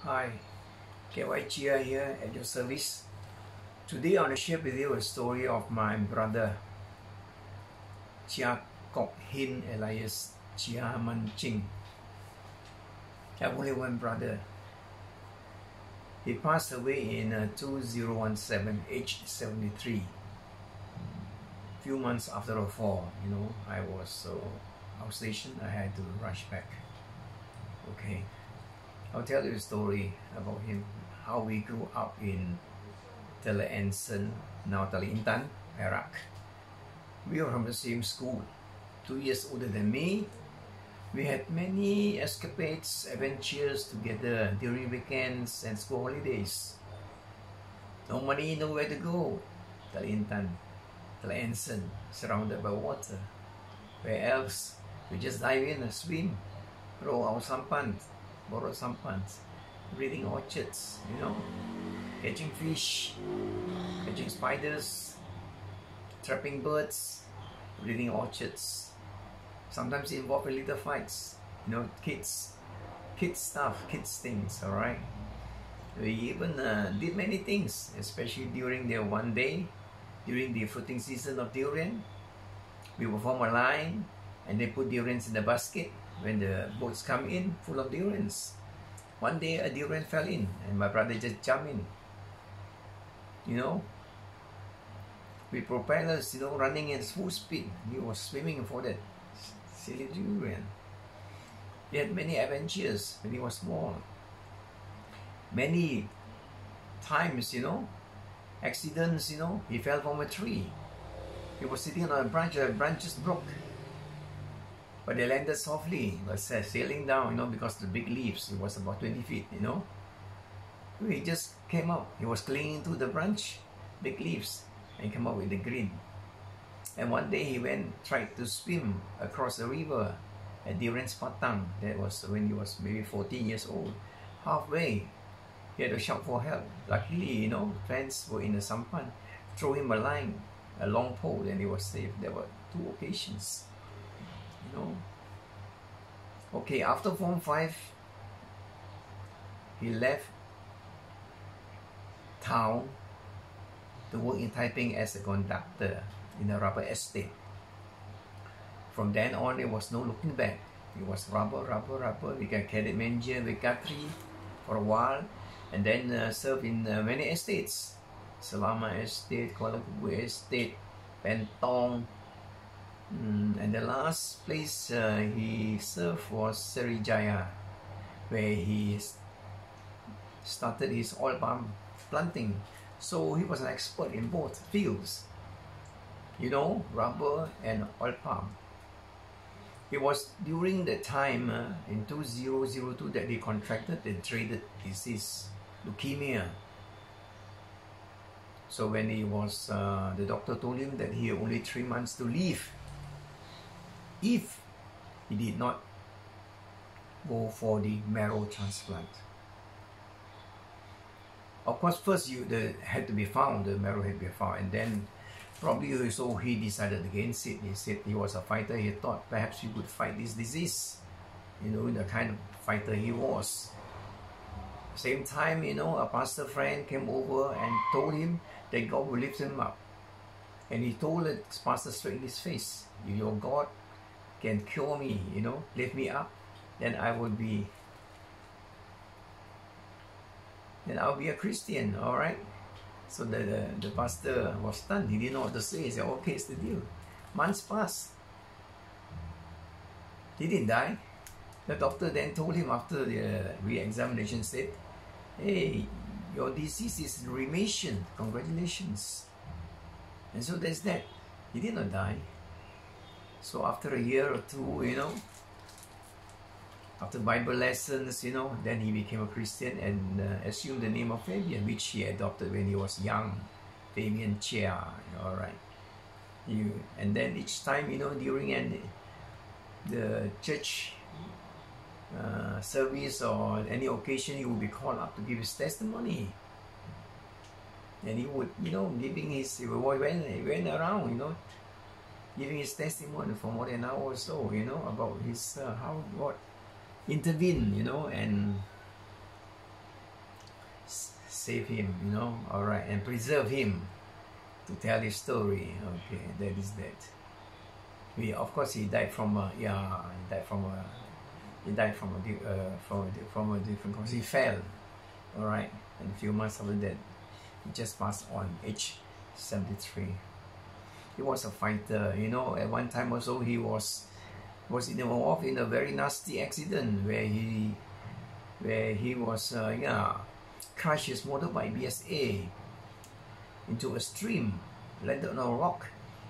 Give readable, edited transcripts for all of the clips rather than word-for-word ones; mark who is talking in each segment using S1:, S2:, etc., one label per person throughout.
S1: Hi, KY Chia here at your service. Today I want to share with you a story of my brother Chia Kok Hin alias Chia Man Ching. I have only one brother. He passed away in 2017, aged 73. Few months after the fall, I was outstation. I had to rush back. Okay. I'll tell you a story about him, how we grew up in Tele Anson, now Tele Intan, Iraq. We were from the same school, 2 years older than me. We had many escapades, adventures together during weekends and school holidays. No money, nowhere to go. Tele Intan, Tele Anson, surrounded by water. Where else? We just dive in and swim, row our sampans, borrow sampans, reading orchards, catching fish, catching spiders, trapping birds, reading orchards. Sometimes involved in little fights, kids stuff, kids things, alright? We even did many things, especially during the one day, during the fruiting season of durian. We would form a line and they put durians in the basket. When the boats come in full of durians, one day a durian fell in and my brother just jumped in, with propellers, running at full speed. He was swimming for that silly durian. He had many adventures when he was small. Many times, accidents, he fell from a tree. He was sitting on a branch, the branch just broke. But they landed softly, but sailing down, because the big leaves, it was about 20 feet, He just came up. He was clinging to the branch, big leaves, and came up with the green. And one day he tried to swim across the river at Durian Patang. That was when he was maybe 14 years old. Halfway, he had to shout for help. Luckily, friends were in the sampan, threw him a line, a long pole, and he was safe. There were 2 occasions. Okay, after Form 5, he left town to work in Taiping as a conductor in a rubber estate. From then on, there was no looking back. It was rubber. We got cadet manager with Guthrie for a while, and then served in many estates. Selama Estate, Kuala Kubu Estate, Pentong. And the last place he served was Sriwijaya, where he started his oil palm planting. So he was an expert in both fields, rubber and oil palm. It was during the time in 2002 that he contracted the dreaded disease, leukemia. So when he was, the doctor told him that he had only 3 months to live if he did not go for the marrow transplant. Of course, first the marrow had to be found, and then probably so he decided against it. He said he was a fighter. He thought perhaps he could fight this disease, the kind of fighter he was. Same time, a pastor friend came over and told him that God will lift him up. And he told the pastor straight in his face, if your God can cure me, lift me up, then I'll be a Christian, alright? So the pastor was stunned. He didn't know what to say. He said, okay, it's the deal. Months passed. He didn't die. The doctor then told him after the re-examination, said, hey, your disease is in remission. Congratulations. And so there's that. He did not die. So after a year or two, after Bible lessons, then he became a Christian and assumed the name of Fabian, which he adopted when he was young. Fabian Chia, alright. And then each time, during the church service or any occasion, he would be called up to give his testimony. And he would, he went around, giving his testimony for more than an hour or so, about his how God intervened, and save him, you know, all right, and preserve him to tell his story. Okay, that is that. Of course, he died from a different cause. He fell, all right, and a few months after that, he just passed on, age 73. He was a fighter, you know. At one time also, he was involved in a very nasty accident where he was crashed his motorbike BSA into a stream, landed on a rock,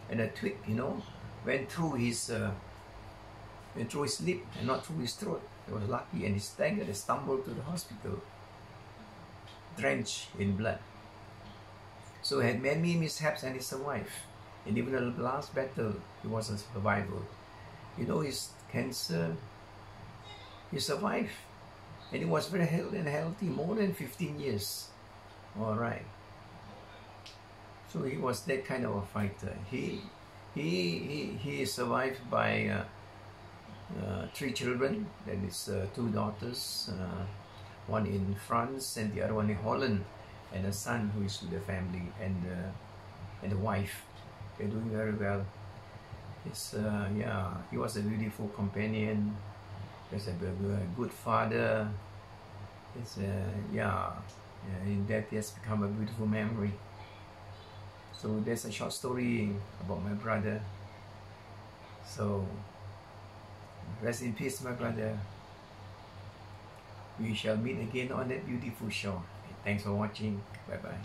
S1: and a twig, you know, went through his lip and not through his throat. He was lucky, and he staggered and stumbled to the hospital, drenched in blood. So he had many mishaps, and he survived. And even the last battle, he was a survivor. You know, his cancer, he survived. And he was very healthy, more than 15 years. All right. So he was that kind of a fighter. He survived by 3 children. That is 2 daughters, one in France and the other one in Holland, and a son who is with the family, and the wife. They're doing very well. He was a beautiful companion. He was a good father. In that he has become a beautiful memory. So there's a short story about my brother. So rest in peace, my brother. We shall meet again on that beautiful shore. Thanks for watching. Bye bye.